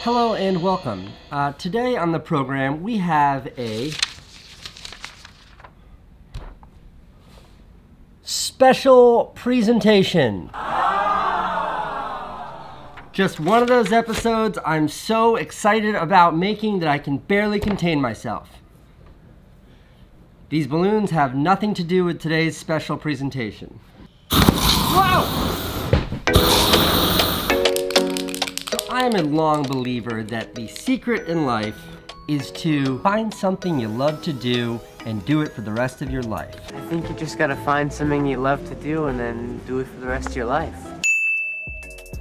Hello and welcome. Today on the program we have a special presentation. Just one of those episodes I'm so excited about making that I can barely contain myself. These balloons have nothing to do with today's special presentation. Whoa! I am a long believer that the secret in life is to find something you love to do and do it for the rest of your life. I think you just gotta find something you love to do and then do it for the rest of your life.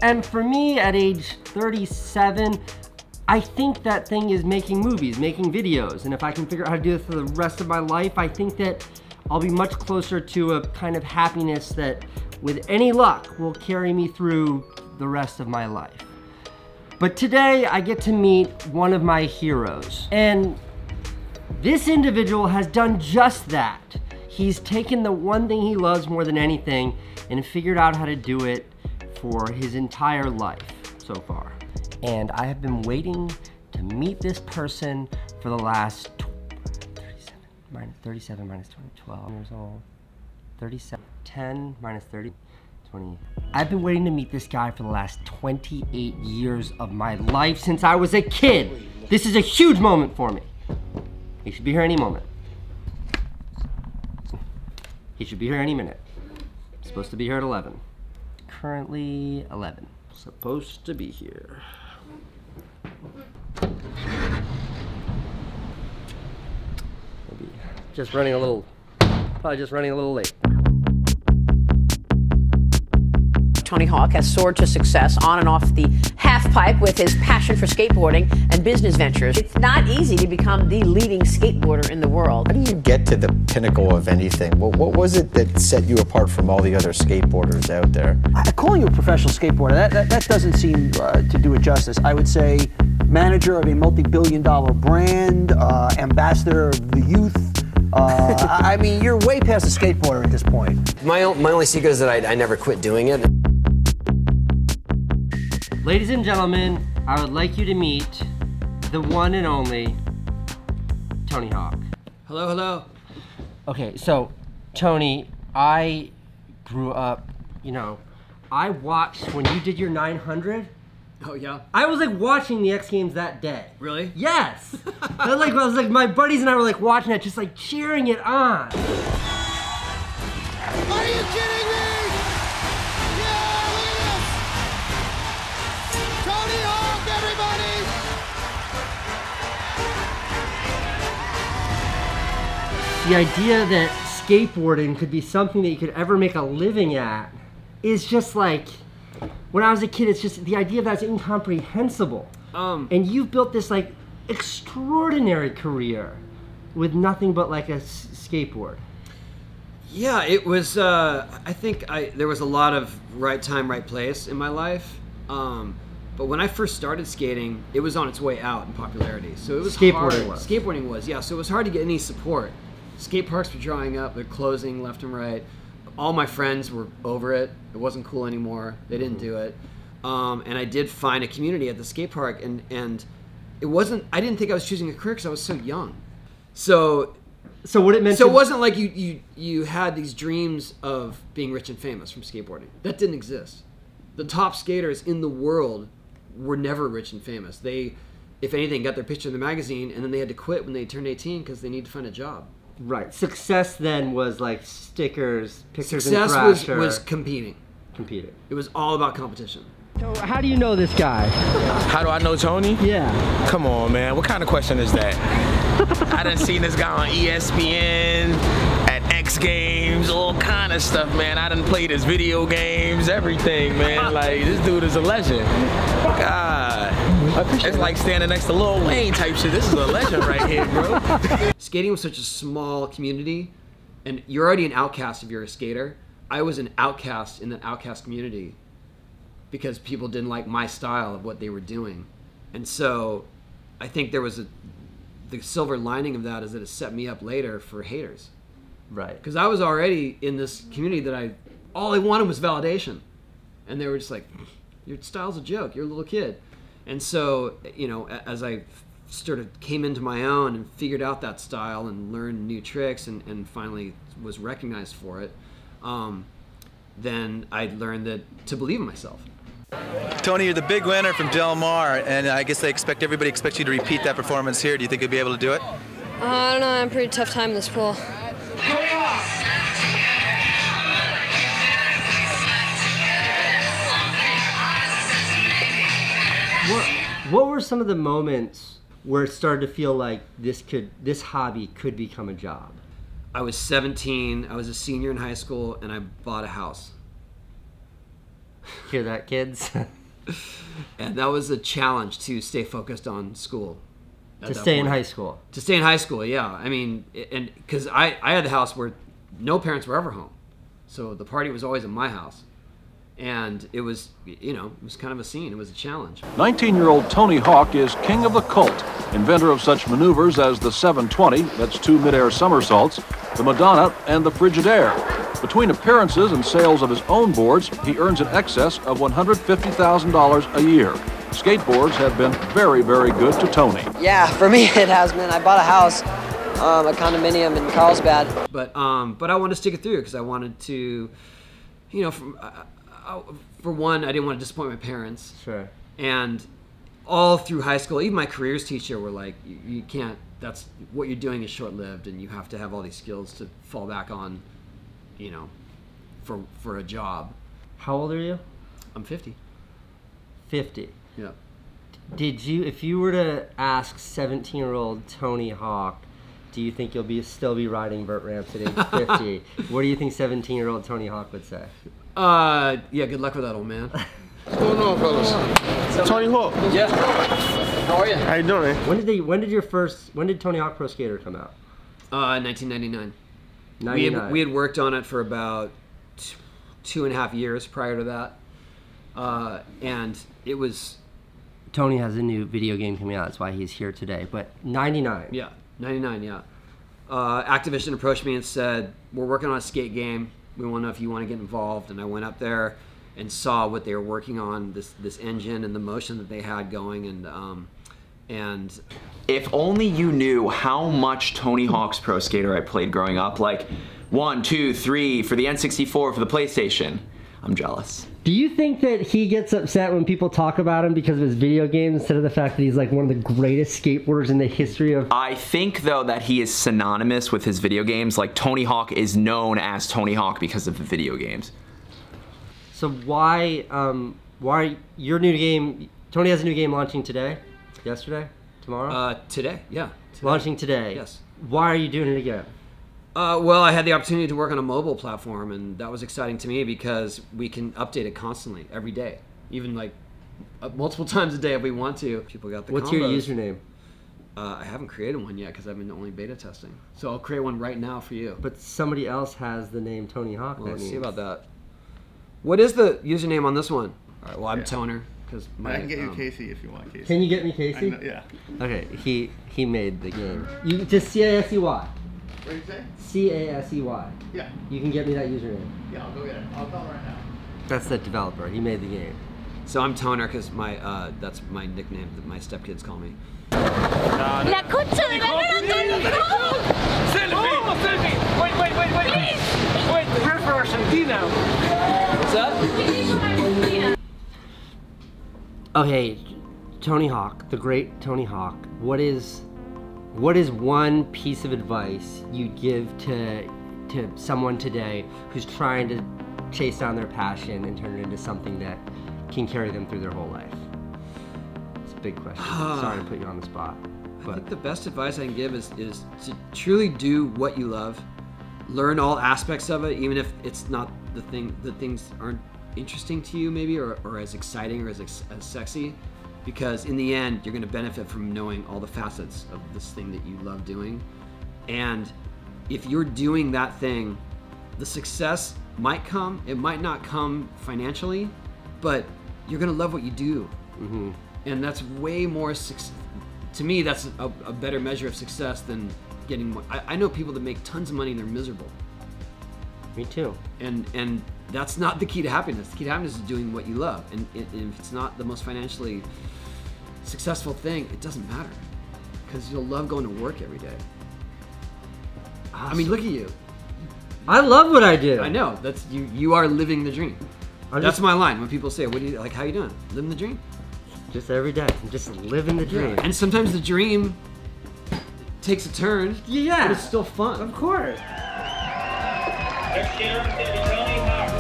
And for me, at age 37, I think that thing is making movies, making videos. And if I can figure out how to do it for the rest of my life, I think that I'll be much closer to a kind of happiness that, with any luck, will carry me through the rest of my life. But today, I get to meet one of my heroes. And this individual has done just that. He's taken the one thing he loves more than anything and figured out how to do it for his entire life so far. And I have been waiting to meet this person for the last 37 minus 20, 12 years old. 37, 10 minus 30, 20. I've been waiting to meet this guy for the last 28 years of my life since I was a kid. This is a huge moment for me. He should be here any moment. He should be here any minute. Supposed to be here at 11. Currently 11. Supposed to be here. Maybe just running a little, probably just running a little late. Tony Hawk has soared to success on and off the half-pipe with his passion for skateboarding and business ventures. It's not easy to become the leading skateboarder in the world. How do you get to the pinnacle of anything? What was it that set you apart from all the other skateboarders out there? Calling you a professional skateboarder, that doesn't seem to do it justice. I would say manager of a multi-billion-dollar brand, ambassador of the youth. I mean, you're way past a skateboarder at this point. My only secret is that I never quit doing it. Ladies and gentlemen, I would like you to meet the one and only Tony Hawk. Hello, hello. Okay, so Tony, I grew up, you know, I watched when you did your 900. Oh yeah? I was like watching the X Games that day. Really? Yes! I was like, my buddies and I were like watching it, just like cheering it on. Are you kidding me? Yeah, look at this! Tony Hawk, everybody! The idea that skateboarding could be something that you could ever make a living at is just like, when I was a kid, it's just, the idea of that is incomprehensible. And you've built this like extraordinary career with nothing but like a skateboard. Yeah, it was, I think there was a lot of right time, right place in my life. But when I first started skating, it was on its way out in popularity. So it was Skateboarding hard. was. Skateboarding was, yeah. So it was hard to get any support. Skate parks were drying up, they're closing left and right. All my friends were over it. It wasn't cool anymore. They didn't do it. And I did find a community at the skate park, and it wasn't, I didn't think I was choosing a career because I was so young. So what it meant it wasn't like you had these dreams of being rich and famous from skateboarding. That didn't exist. The top skaters in the world were never rich and famous. They, if anything, got their picture in the magazine, and then they had to quit when they turned 18 because they needed to find a job. Right. Success then was like stickers, pictures Success in Thrasher. was competing. Competing. It was all about competition. So how do you know this guy? How do I know Tony? Yeah. Come on, man. What kind of question is that? I done seen this guy on ESPN, at X Games, all kind of stuff, man. I done played his video games, everything, man. Like, this dude is a legend. God. It's like standing next to Lil Wayne type shit. This is a legend right here, bro. Skating was such a small community, and you're already an outcast if you're a skater. I was an outcast in that outcast community because people didn't like my style of what they were doing. And so I think there was the silver lining of that is that it set me up later for haters. Right. Because I was already in this community that all I wanted was validation. And they were just like, your style's a joke, you're a little kid. And so, you know, as I came into my own and figured out that style and learned new tricks and finally was recognized for it, then I learned to believe in myself. Tony, you're the big winner from Del Mar, and I guess everybody expects you to repeat that performance here. Do you think you'll be able to do it? I don't know, I'm pretty tough time in this pool. What were some of the moments where it started to feel like this hobby could become a job? I was 17, I was a senior in high school, and I bought a house. Hear that, kids? And that was a challenge to stay focused on school. To stay in high school? To stay in high school, yeah. I mean, and because I had the house where no parents were ever home. So the party was always in my house. And it was, you know, it was kind of a scene. It was a challenge. 19-year-old Tony Hawk is king of the cult, inventor of such maneuvers as the 720, that's 2 midair somersaults, the Madonna, and the Frigidaire. Between appearances and sales of his own boards, he earns in excess of $150,000 a year. Skateboards have been very, very good to Tony. Yeah, for me it has been. I bought a house, a condominium in Carlsbad. But I wanted to stick it through because I wanted to, you know, for one, I didn't want to disappoint my parents. Sure. And all through high school, even my careers teacher were like, you can't, that's, what you're doing is short-lived and you have to have all these skills to fall back on, you know, for a job. How old are you? I'm 50. 50? Yeah. Did you, if you were to ask 17-year-old Tony Hawk, do you think you'll still be riding vert ramps at age 50? What do you think 17-year-old Tony Hawk would say? Yeah, good luck with that, old man. What's going on, fellas? Tony Hawk. Yeah. How are you? How you doing? When did Tony Hawk Pro Skater come out? 1999. We had worked on it for about 2.5 years prior to that. And it was... Tony has a new video game coming out, that's why he's here today, but 99. Yeah, 99, yeah. Activision approached me and said, we're working on a skate game. We want to know if you want to get involved. And I went up there and saw what they were working on, this engine and the motion that they had going, and if only you knew how much Tony Hawk's Pro Skater I played growing up, like 1, 2, 3 for the N64 for the PlayStation. I'm jealous. Do you think that he gets upset when people talk about him because of his video games instead of the fact that he's like one of the greatest skateboarders in the history of... I think though that he is synonymous with his video games. Like Tony Hawk is known as Tony Hawk because of the video games. So why your new game, Tony has a new game launching today? Yesterday? Tomorrow? Today, yeah. Today. Launching today? Yes. Why are you doing it again? Well, I had the opportunity to work on a mobile platform, and that was exciting to me because we can update it constantly, every day, even like multiple times a day if we want to. People got the What's combos. your username? I haven't created one yet because I've been only beta testing. So I'll create one right now for you. But somebody else has the name Tony Hawk. Well, let's see about that. What is the username on this one? All right, well, I'm Toner. I can get you Casey if you want Casey. Can you get me Casey? Yeah. Okay, he made the game. You just CASEY. What did you say? CASEY. Yeah. You can get me that username. Yeah, I'll go get it. I'll tell him right now. That's the developer. He made the game. So I'm Toner because that's my nickname that my stepkids call me. La concha de la Selfie! Wait! Wait, we're for Argentina. What's that? Okay, Tony Hawk, the great Tony Hawk. What is one piece of advice you'd give to someone today who's trying to chase down their passion and turn it into something that can carry them through their whole life? It's a big question. Sorry to put you on the spot. I think the best advice I can give is to truly do what you love. Learn all aspects of it, even if it's not the things aren't interesting to you maybe, or as exciting or as sexy. Because in the end, you're going to benefit from knowing all the facets of this thing that you love doing. And if you're doing that thing, the success might come. It might not come financially, but you're going to love what you do. Mm-hmm. And that's way more, to me, that's a better measure of success than getting more. I know people that make tons of money and they're miserable. Me too. And that's not the key to happiness. The key to happiness is doing what you love. And if it's not the most financially successful thing, it doesn't matter because you'll love going to work every day. Awesome. I mean, look at you. I love what I do. I know. That's you. You are living the dream. That's my line when people say, "What do you like? How you doing? Living the dream." Just every day. I'm just living the dream. Yeah. And sometimes the dream takes a turn. Yeah. But it's still fun. Of course. Next skater is going to be Tony Hawk.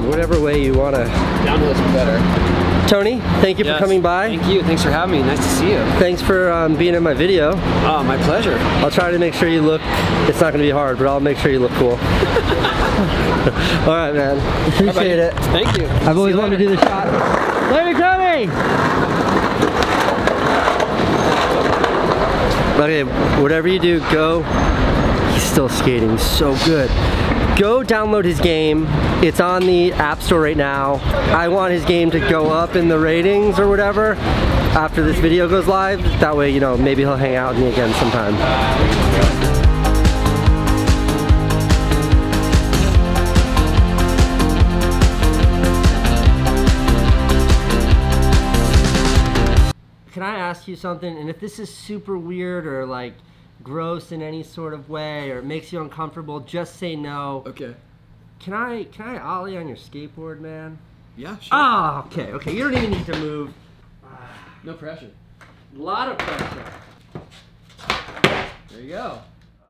Whatever way you want to. Downhill's better. Tony, thank you for coming by. Thank you. Thanks for having me. Nice to see you. Thanks for being in my video. Oh, my pleasure. I'll try to make sure you look, it's not going to be hard, but I'll make sure you look cool. All right, man. Appreciate it. Thank you. I've always wanted to do the shot. Later, Tony! Okay, whatever you do, go. He's still skating so good. Go download his game. It's on the App Store right now. I want his game to go up in the ratings or whatever after this video goes live. That way, you know, maybe he'll hang out with me again sometime. Can I ask you something? And if this is super weird or like gross in any sort of way or it makes you uncomfortable, just say no. Okay. Can I ollie on your skateboard, man? Yeah, sure. Oh, okay, okay. You don't even need to move. No pressure. A lot of pressure. There you go.